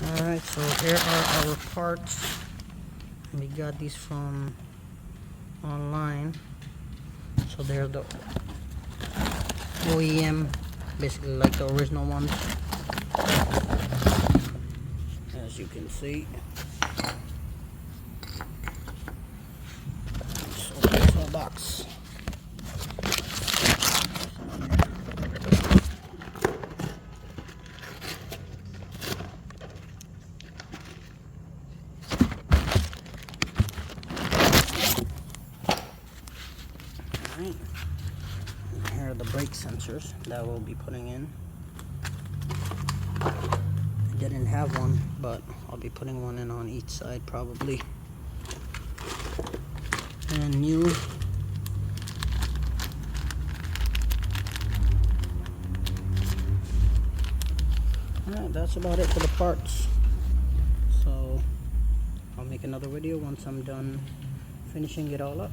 Alright, so here are our parts. We got these from online. So they're the OEM, basically like the original ones. As you can see. Let's open this whole box. Alright. Here are the brake sensors that we'll be putting in. I didn't have one, but I'll be putting one in on each side probably. And new. Alright, that's about it for the parts. So I'll make another video once I'm done finishing it all up.